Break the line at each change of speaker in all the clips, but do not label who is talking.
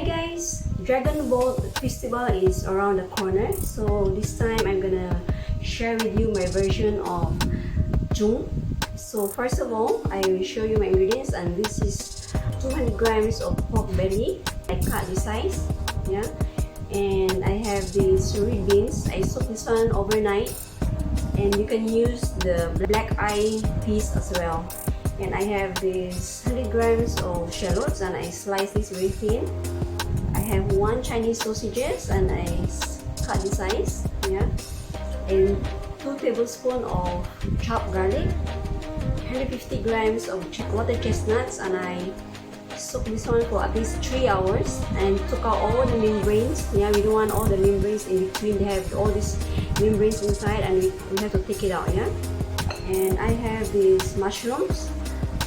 guys, Dragon Boat Festival is around the corner, so this time I'm gonna share with you my version of Tzung. So first of all, I will show you my ingredients, and this is 200 grams of pork belly. I cut the size, yeah, and I have these red beans. I soak this one overnight, and you can use the black eye peas as well. And I have this 100 grams of shallots, and I slice this very thin. I have 1 Chinese sausages, and I cut the size, yeah. And 2 tablespoons of chopped garlic, 150 grams of water chestnuts, and I soak this one for at least 3 hours and took out all the membranes. Yeah, we don't want all the membranes in between. They have all these membranes inside, and we have to take it out. Yeah. And I have these mushrooms.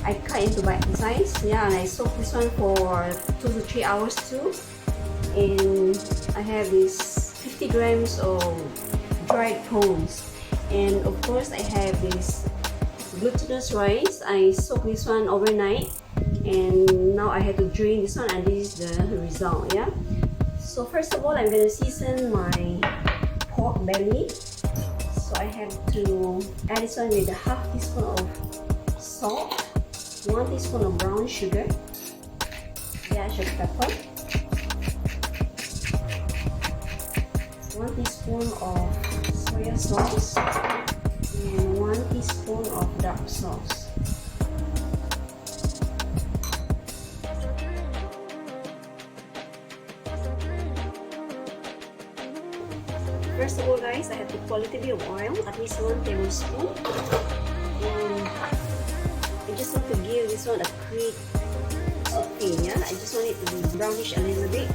I cut into bite size, yeah, and I soak this one for 2 to 3 hours too. And I have this 50 grams of dried prawns, and of course I have this glutinous rice. I soak this one overnight, and now I have to drain this one, and this is the result. Yeah. So first of all, I'm gonna season my pork belly. So I have to add this one with a half teaspoon of salt, 1 teaspoon of brown sugar, dash of pepper, 1 teaspoon of soy sauce, and 1 teaspoon of dark sauce. First of all, guys, I have to pour a little bit of oil, at least 1 tablespoon. And I just want to give this one a quick saute, yeah? I just want it to be brownish a little bit.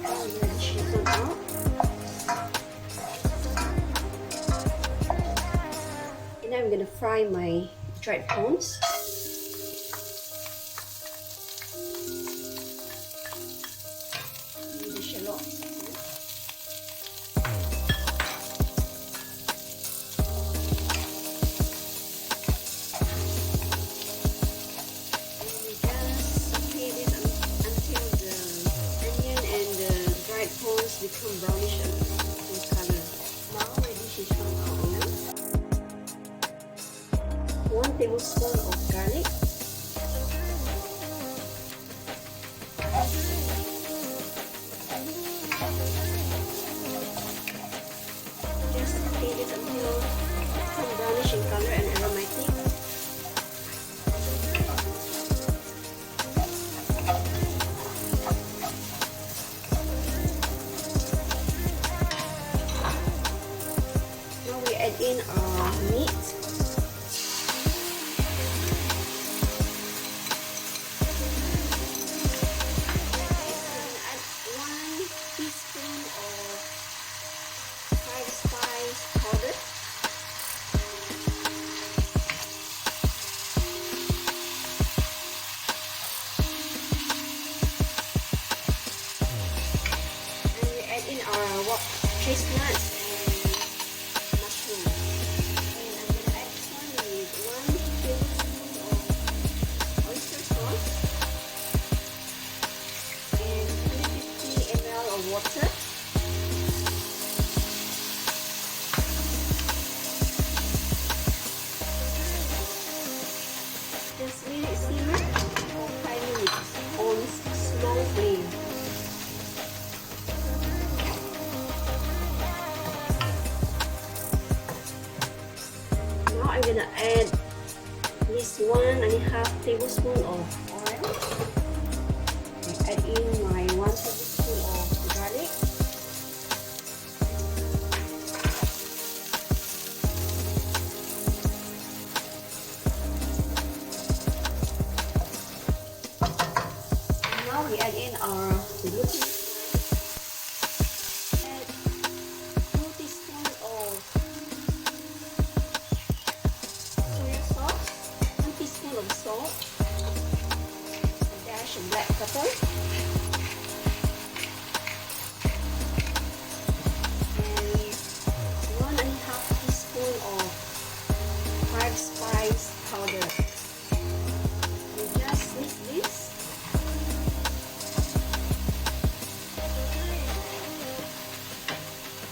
I'm going to dish this one out. And now I'm going to fry my dried prawns. Become brownish in color. Now my dish is from out. 1 tablespoon of garlic, just saute it until become brownish in color and aromatic. Add in our meat. Add 1 teaspoon of fried spice powder. And we add in our chestnuts. Water. Just let it simmer for 5 minutes on slow flame. Now I'm gonna add this 1.5 tablespoon of oil. I add in my 1 tablespoon of garlic, and now we add in our glutinous. Add 2 teaspoons of soy sauce, 1 teaspoon of salt, a dash of black pepper, and 1.5 5 spice powder. We just mix this.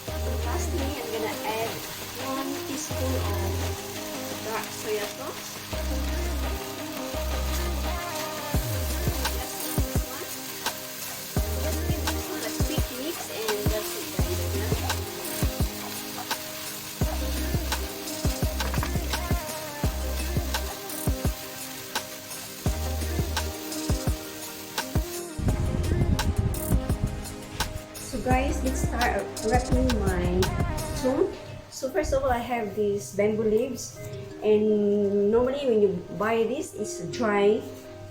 And lastly, I'm gonna add 1 teaspoon of dark soya sauce. So guys, let's start wrapping my tzung. So first of all, I have these bamboo leaves, and normally when you buy this, it's dry.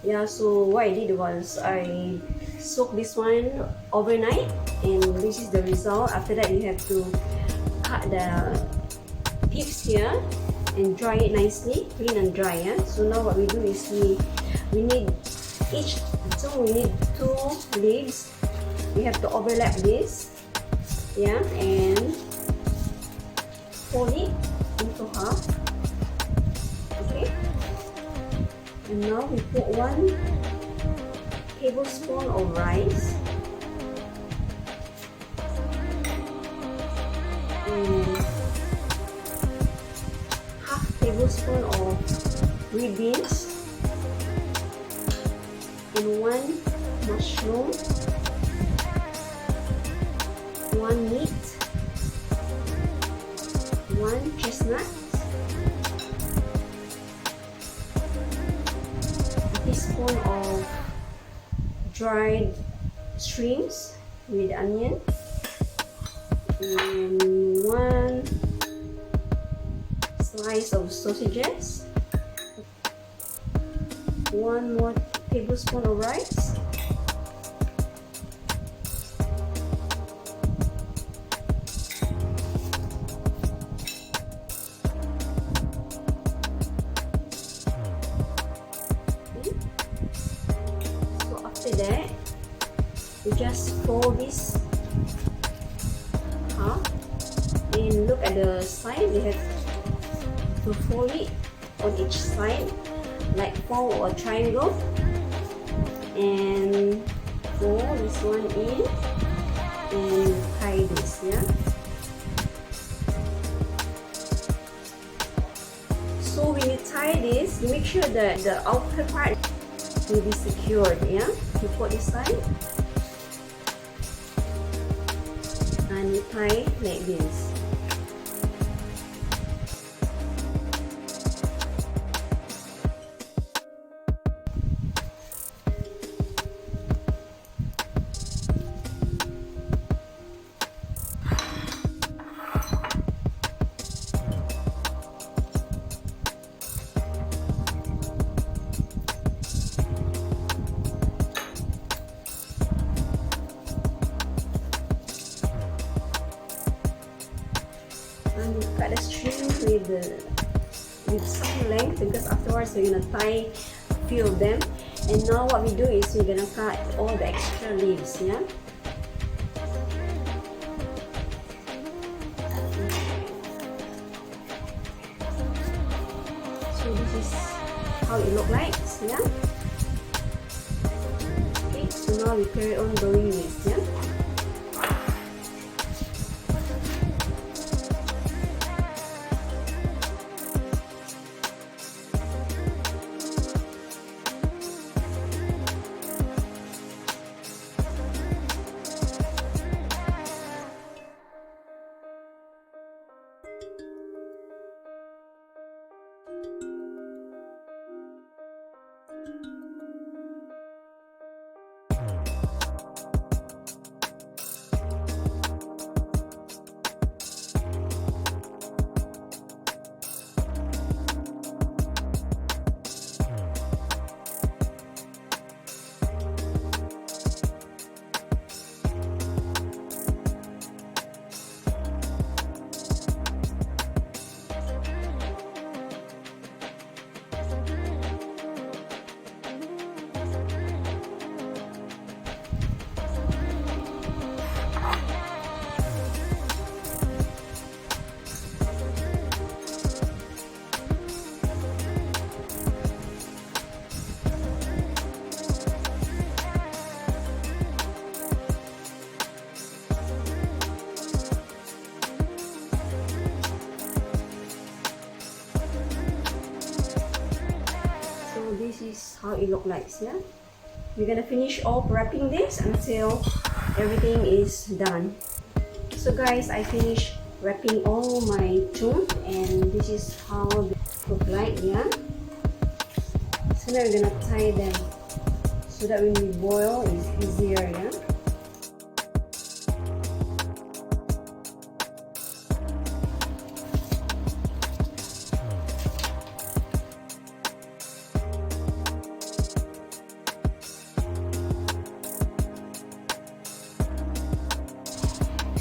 Yeah, so what I did was I soaked this one overnight, and this is the result. After that, you have to cut the tips here and dry it nicely, clean and dry. Yeah. So now what we do is we need each tzung, we need 2 leaves. We have to overlap this, yeah, and fold it into half. Okay, and now we put 1 tablespoon of rice and half tablespoon of green beans and 1 mushroom, 1 meat, 1 chestnut, a teaspoon of dried shrimps with onion, and 1 slice of sausages, 1 more tablespoon of rice, after that, you just fold this half and look at the side. You have to fold it on each side, like fold a triangle, and fold this one in and tie this. Yeah. So when you tie this, you make sure that the outer part will be secured. Yeah, you put aside and you tie like this. And you cut the string with some length, because afterwards we're gonna tie a few of them. And now what we do is we're gonna cut all the extra leaves. Yeah. So this is how it looks like. Yeah. Okay. So now we carry on doing this. Yeah. how it looks like. Yeah, we're gonna finish off wrapping this until everything is done. So guys, I finished wrapping all my tzung, and this is how they look like. Yeah, so now we're gonna tie them so that when we boil it's easier. Yeah.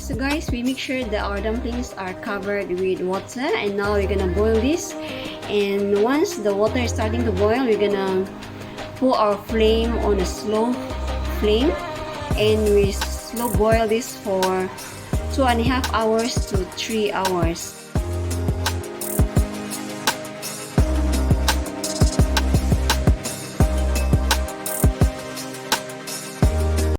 So guys, we make sure that our dumplings are covered with water, and now we're gonna boil this. And once the water is starting to boil, we're gonna put our flame on a slow flame, and we slow boil this for 2.5 hours to 3 hours.